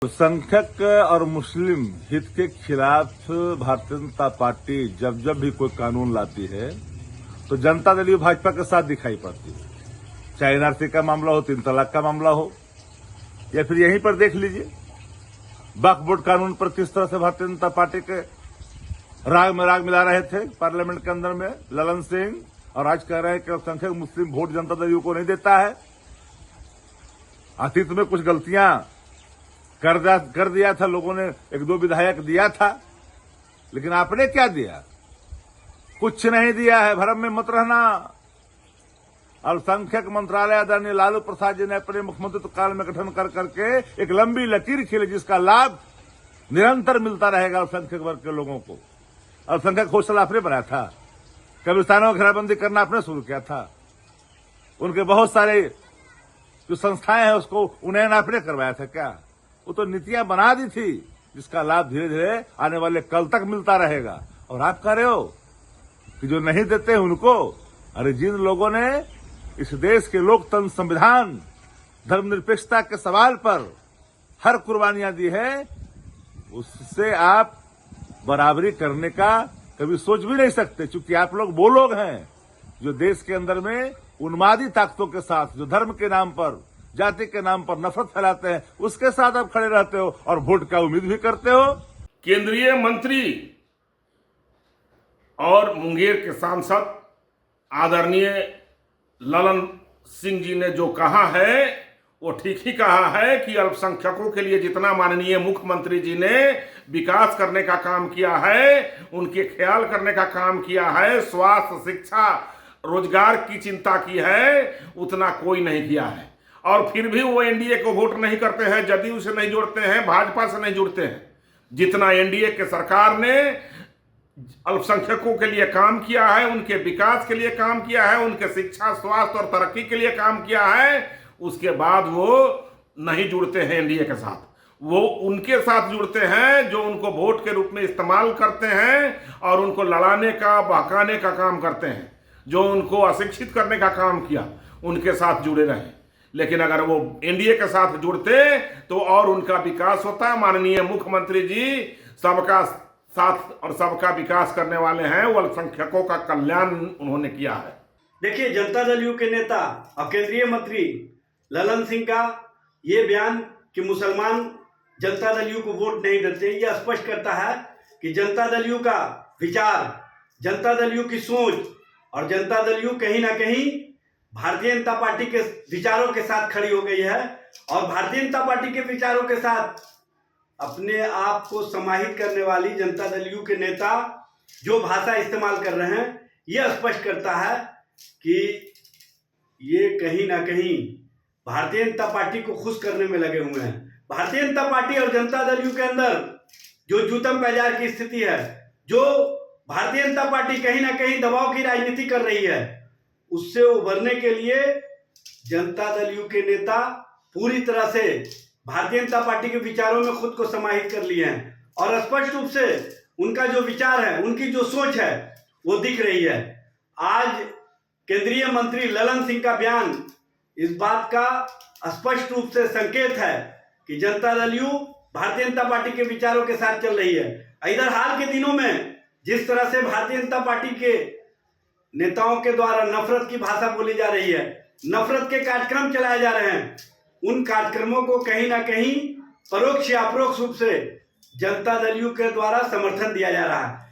अल्पसंख्यक और मुस्लिम हित के खिलाफ भारतीय जनता पार्टी जब जब भी कोई कानून लाती है तो जनता दल भाजपा के साथ दिखाई पड़ती है। चाहे एनआरसी का मामला हो, 3 तलाक का मामला हो, या फिर यहीं पर देख लीजिए वक्फ बोर्ड कानून पर किस तरह से भारतीय जनता पार्टी के राग में राग मिला रहे थे पार्लियामेंट के अंदर में ललन सिंह, और आज कह रहे हैं कि अल्पसंख्यक मुस्लिम वोट जनता दल को नहीं देता है। अतीत में कुछ गलतियां कर दिया था, लोगों ने 1-2 विधायक दिया था, लेकिन आपने क्या दिया? कुछ नहीं दिया है। भ्रम में मत रहना। अल्पसंख्यक मंत्रालय आदरणीय लालू प्रसाद जी ने अपने मुख्यमंत्रित्व काल में गठन कर करके एक लंबी लकीर खींची, जिसका लाभ निरंतर मिलता रहेगा अल्पसंख्यक वर्ग के लोगों को। अल्पसंख्यक हॉस्टल आपने बनाया था, कब्रिस्तानों की घेराबंदी करना आपने शुरू किया था, उनके बहुत सारे जो संस्थाएं हैं उसको उन्नयन आपने करवाया था। क्या वो तो नीतियां बना दी थी, जिसका लाभ धीरे धीरे आने वाले कल तक मिलता रहेगा। और आप कह रहे हो कि जो नहीं देते हैं उनको, अरे जिन लोगों ने इस देश के लोकतंत्र, संविधान, धर्मनिरपेक्षता के सवाल पर हर कुर्बानियां दी है, उससे आप बराबरी करने का कभी सोच भी नहीं सकते, क्योंकि आप लोग वो लोग हैं जो देश के अंदर में उन्मादी ताकतों के साथ, जो धर्म के नाम पर, जाति के नाम पर नफरत फैलाते हैं, उसके साथ आप खड़े रहते हो और वोट का उम्मीद भी करते हो। केंद्रीय मंत्री और मुंगेर के सांसद आदरणीय ललन सिंह जी ने जो कहा है वो ठीक ही कहा है कि अल्पसंख्यकों के लिए जितना माननीय मुख्यमंत्री जी ने विकास करने का काम किया है, उनके ख्याल करने का काम किया है, स्वास्थ्य, शिक्षा, रोजगार की चिंता की है, उतना कोई नहीं किया है। और फिर भी वो एनडीए को वोट नहीं करते हैं, जदयू से नहीं जुड़ते हैं, भाजपा से नहीं जुड़ते हैं। जितना एनडीए के सरकार ने अल्पसंख्यकों के लिए काम किया है, उनके विकास के लिए काम किया है, उनके शिक्षा, स्वास्थ्य और तरक्की के लिए काम किया है, उसके बाद वो नहीं जुड़ते हैं एनडीए के साथ। वो उनके साथ जुड़ते हैं जो उनको वोट के रूप में इस्तेमाल करते हैं और उनको लड़ाने का, बहकाने का काम करते हैं। जो उनको अशिक्षित करने का काम किया, उनके साथ जुड़े रहे। लेकिन अगर वो एनडीए के साथ जुड़ते तो और उनका विकास होता। माननीय मुख्यमंत्री जी सबका साथ और सबका विकास करने वाले हैं, वो अल्पसंख्यकों का कल्याण उन्होंने किया है। देखिए, जनता दल यू के नेता और केंद्रीय मंत्री ललन सिंह का ये बयान कि मुसलमान जनता दल यू को वोट नहीं देते, ये स्पष्ट करता है कि जनता दल यू का विचार, जनता दल यू की सोच और जनता दल यू कहीं ना कहीं भारतीय जनता पार्टी के विचारों के साथ खड़ी हो गई है। और भारतीय जनता पार्टी के विचारों के साथ अपने आप को समाहित करने वाली जनता दल यू के नेता जो भाषा इस्तेमाल कर रहे हैं, यह स्पष्ट करता है कि ये कहीं ना कहीं भारतीय जनता पार्टी को खुश करने में लगे हुए हैं। भारतीय जनता पार्टी और जनता दल यू के अंदर जो जूतम पैजार की स्थिति है, जो भारतीय जनता पार्टी कहीं ना कहीं दबाव की राजनीति कर रही है, उससे उभरने के लिए जनता दल यू के नेता पूरी तरह से भारतीय जनता पार्टी के विचारों में खुद को समाहित कर लिए हैं। और स्पष्ट रूप से उनका जो विचार है, उनकी जो सोच है, वो दिख रही है। आज केंद्रीय मंत्री ललन सिंह का बयान इस बात का स्पष्ट रूप से संकेत है कि जनता दल यू भारतीय जनता पार्टी के विचारों के साथ चल रही है। इधर हाल के दिनों में जिस तरह से भारतीय जनता पार्टी के नेताओं के द्वारा नफरत की भाषा बोली जा रही है, नफरत के कार्यक्रम चलाए जा रहे हैं, उन कार्यक्रमों को कहीं ना कहीं परोक्ष या अपरोक्ष रूप से जनता दल यू के द्वारा समर्थन दिया जा रहा है।